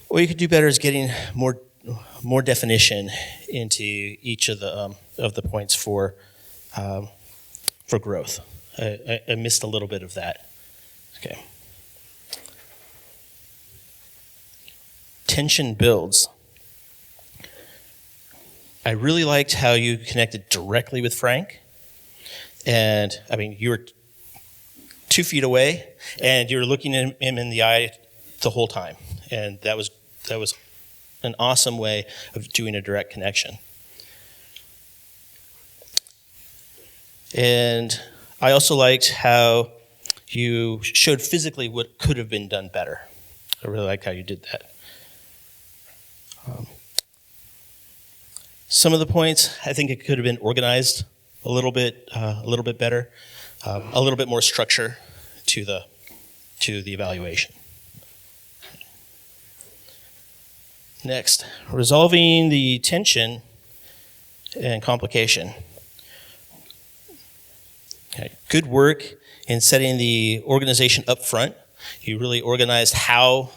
S1: What you could do better is getting more definition into each of the points for growth. I missed a little bit of that. Okay. Tension builds. I really liked how you connected directly with Frank. And I mean, you were 2 feet away and you were looking him in the eye the whole time. And that was an awesome way of doing a direct connection. And I also liked how you showed physically what could have been done better. I really liked how you did that. Some of the points, I think it could have been organized a little bit better, a little bit more structure to the evaluation. Next, resolving the tension and complication. Okay. Good work in setting the organization up front. You really organized how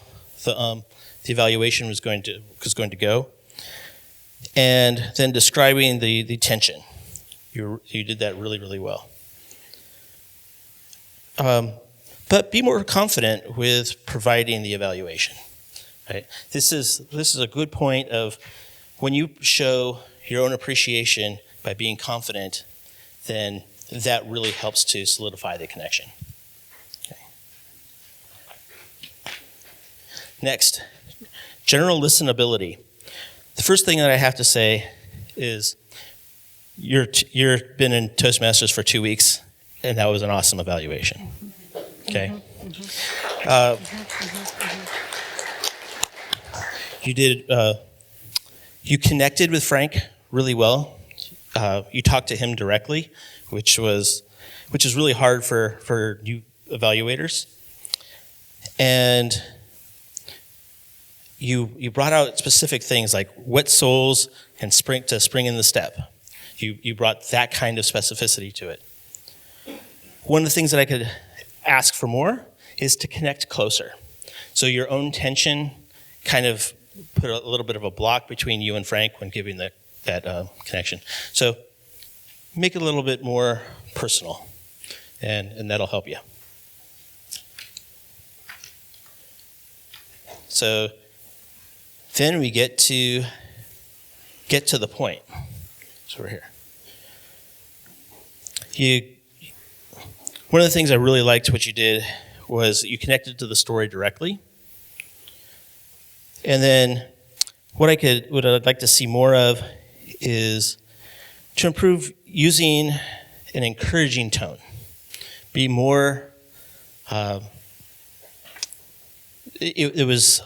S1: the evaluation was going to go. And then describing the tension. You did that really, really well. But be more confident with providing the evaluation. Right? This is a good point of when you show your own appreciation by being confident, then that really helps to solidify the connection. Okay. Next, general listenability. The first thing that I have to say is you've been in Toastmasters for 2 weeks, and that was an awesome evaluation. Okay? You connected with Frank really well. You talked to him directly, which is really hard for new evaluators. And you brought out specific things like wet soles and spring in the step. You brought that kind of specificity to it. One of the things that I could ask for more is to connect closer. So your own tension kind of put a little bit of a block between you and Frank when giving that connection. So make it a little bit more personal, and that'll help you. So then we get to the point. So we're here. One of the things I really liked what you did was you connected to the story directly. And then what I'd like to see more of is to improve using an encouraging tone. Be more, it was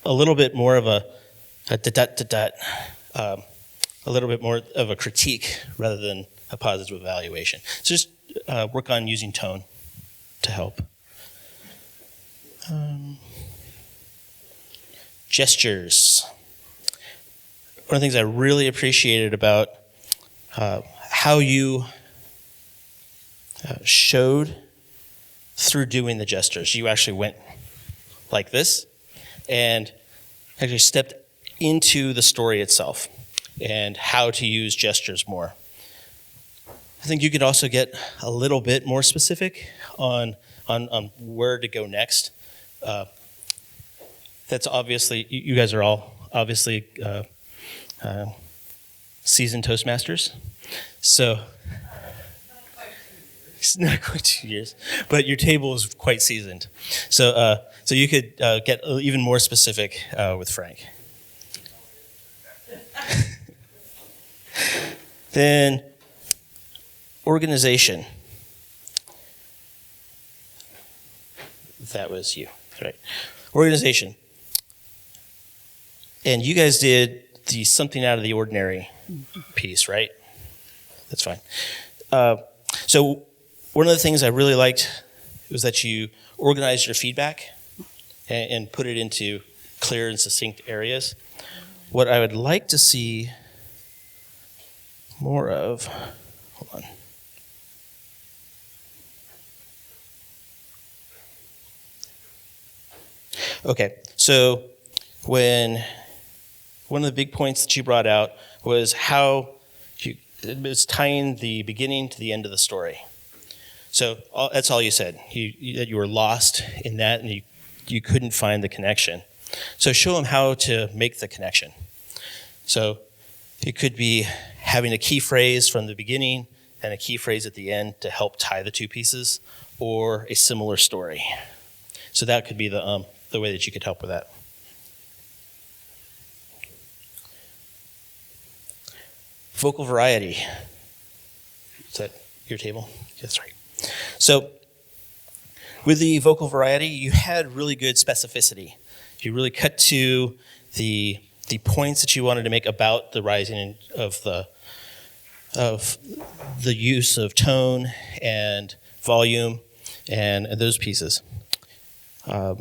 S1: a little bit more of a little bit more of a critique rather than a positive evaluation. So just work on using tone to help. Gestures. One of the things I really appreciated about how you showed through doing the gestures. You actually went like this and actually stepped into the story itself and how to use gestures more. I think you could also get a little bit more specific on where to go next. That's obviously, you guys are all obviously seasoned Toastmasters. So It's not quite 2 years, but your table is quite seasoned. So, so you could get even more specific with Frank. Then, organization. That was you, right? Organization. And you guys did the something out of the ordinary piece, right? That's fine. So one of the things I really liked was that you organized your feedback and put it into clear and succinct areas. What I would like to see more of, hold on. Okay, so when one of the big points that you brought out was how it was tying the beginning to the end of the story. So that's all you said. That you were lost in that and you couldn't find the connection. So show them how to make the connection. So it could be having a key phrase from the beginning and a key phrase at the end to help tie the two pieces, or a similar story. So that could be the way that you could help with that. Vocal variety. Is that your table? That's right. So with the vocal variety, you had really good specificity. You really cut to the points that you wanted to make about the rising of the use of tone and volume and those pieces. But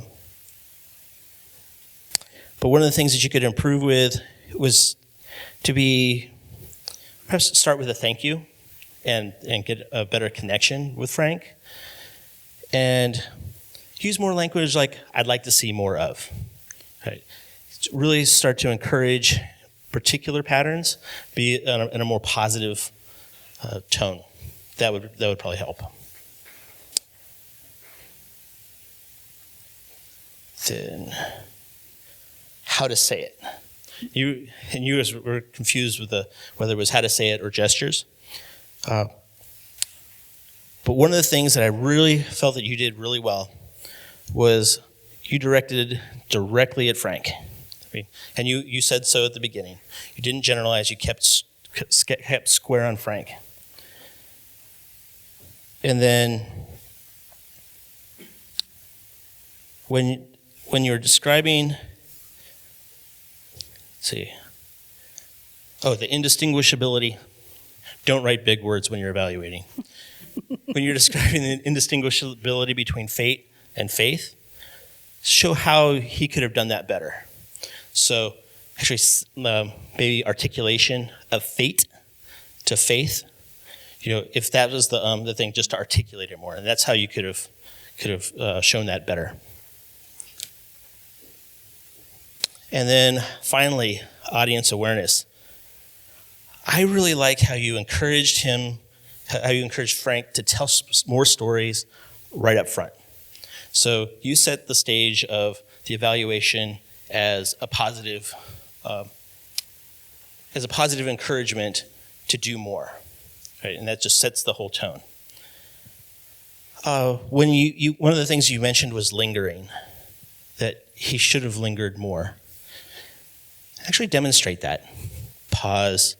S1: one of the things that you could improve with was to be, perhaps start with a thank you and get a better connection with Frank. And use more language like, I'd like to see more of. Right? Really start to encourage particular patterns, be in a more positive tone. That would probably help. Then, how to say it. You were confused with whether it was how to say it or gestures. But one of the things that I really felt that you did really well was you directed directly at Frank. And you said so at the beginning. You didn't generalize, you kept square on Frank. And then when you're describing, let's see. Oh, the indistinguishability. Don't write big words when you're evaluating. When you're describing the indistinguishability between fate and faith, show how he could have done that better. So actually maybe articulation of fate to faith. If that was the thing, just to articulate it more. And that's how you could have shown that better. And then finally, audience awareness. I really like how you encouraged Frank to tell more stories right up front. So you set the stage of the evaluation as a positive encouragement to do more, right? And that just sets the whole tone. When one of the things you mentioned was lingering, that he should have lingered more. Actually demonstrate that. Pause.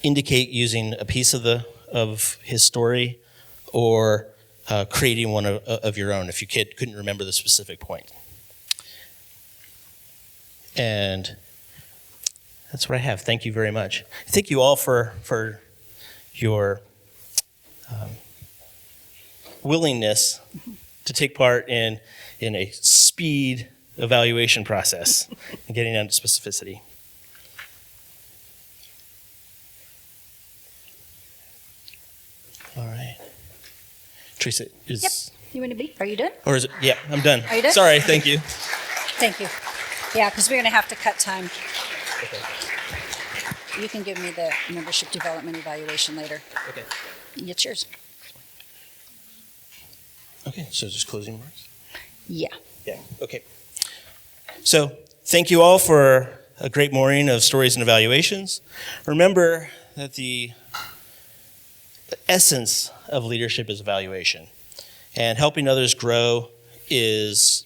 S1: Indicate using a piece of his story, or creating one of your own if you couldn't remember the specific point. And that's what I have. Thank you very much. Thank you all for your willingness to take part in a speed evaluation process and getting down to specificity. All right. Teresa,
S2: Yep. You want to be? Are you done?
S1: Or is it? Yeah, I'm done.
S2: Are you done?
S1: Sorry, thank you.
S2: Thank you. Yeah, because we're going to have to cut time.
S1: Okay.
S2: You can give me the membership development evaluation later.
S1: Okay.
S2: It's yours.
S1: Okay, so just closing remarks?
S2: Yeah.
S1: Yeah, okay. So thank you all for a great morning of stories and evaluations. Remember that the essence of leadership is evaluation. And helping others grow is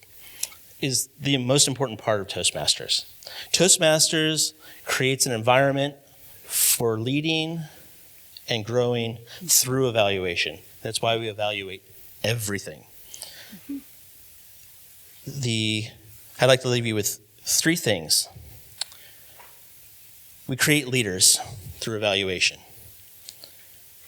S1: the most important part of Toastmasters. Toastmasters creates an environment for leading and growing through evaluation. That's why we evaluate everything. I'd like to leave you with 3 things. We create leaders through evaluation.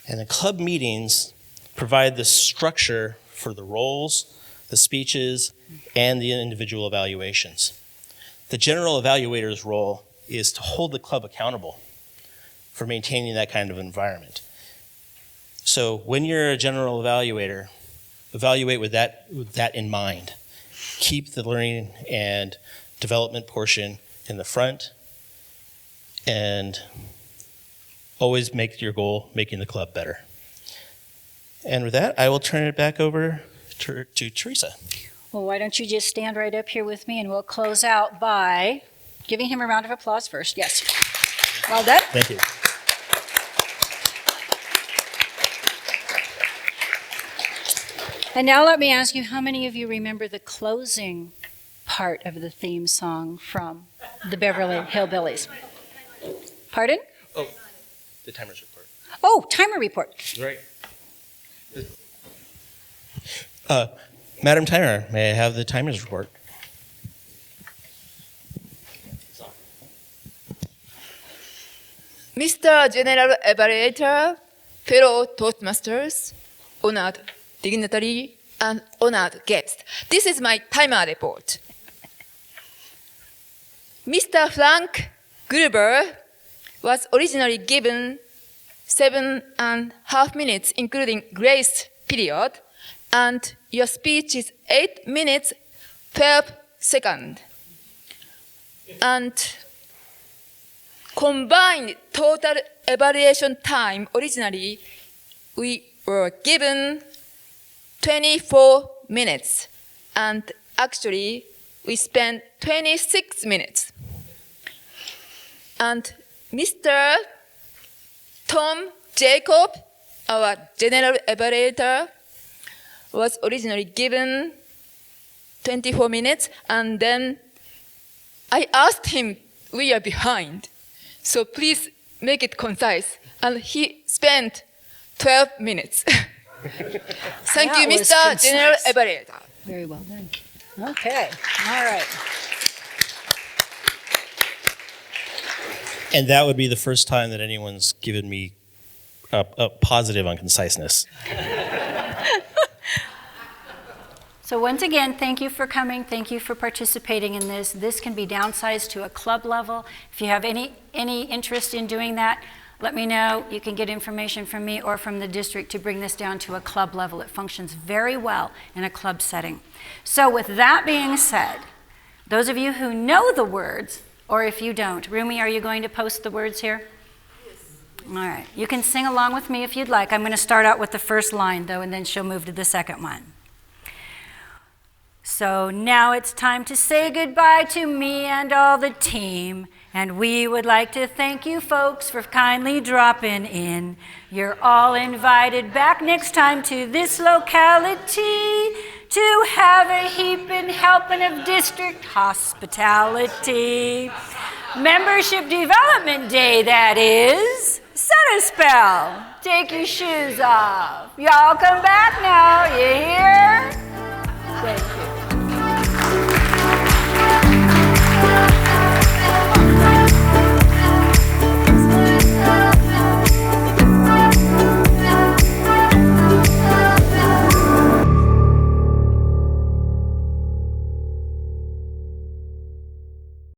S1: And the club meetings provide the structure for the roles, the speeches, and the individual evaluations. The general evaluator's role is to hold the club accountable for maintaining that kind of environment. So when you're a general evaluator, evaluate with that in mind. Keep the learning and development portion in the front, and always make your goal making the club better. And with that, I will turn it back over to Teresa.
S2: Well, why don't you just stand right up here with me, and we'll close out by giving him a round of applause first. Yes. Well done.
S1: Thank you.
S2: And now let me ask you, how many of you remember the closing part of the theme song from the Beverly Hillbillies? Pardon?
S1: Oh, the timer's report.
S2: Oh, timer report.
S1: Right. Madam Timer, may I have the timer's report?
S18: Mr. General Evaluator, fellow Toastmasters, honored dignitary, and honored guest. This is my timer report. Mr. Frank Gruber was originally given 7.5 minutes, including grace period, and your speech is 8 minutes 12 seconds. And combined total evaluation time, originally we were given 24 minutes, and actually we spent 26 minutes. And Mr. Tom Jacob, our general evaluator, was originally given 24 minutes, and then I asked him, we are behind, so please make it concise. And he spent 12 minutes. Thank you, Mr. General Evaluator.
S2: Very well done. Okay, all right.
S1: And that would be the first time that anyone's given me a positive on conciseness.
S2: So once again, thank you for coming. Thank you for participating in this. This can be downsized to a club level. If you have any interest in doing that, let me know. You can get information from me or from the district to bring this down to a club level. It functions very well in a club setting. So with that being said, those of you who know the words, or if you don't, Rumi, are you going to post the words here? Yes. All right. You can sing along with me if you'd like. I'm going to start out with the first line, though, and then she'll move to the second one. So now it's time to say goodbye to me and all the team. And we would like to thank you folks for kindly dropping in. You're all invited back next time to this locality to have a heaping helping of district hospitality. Membership Development Day, that is. Set a spell. Take your shoes off. Y'all come back now. You hear? Wait.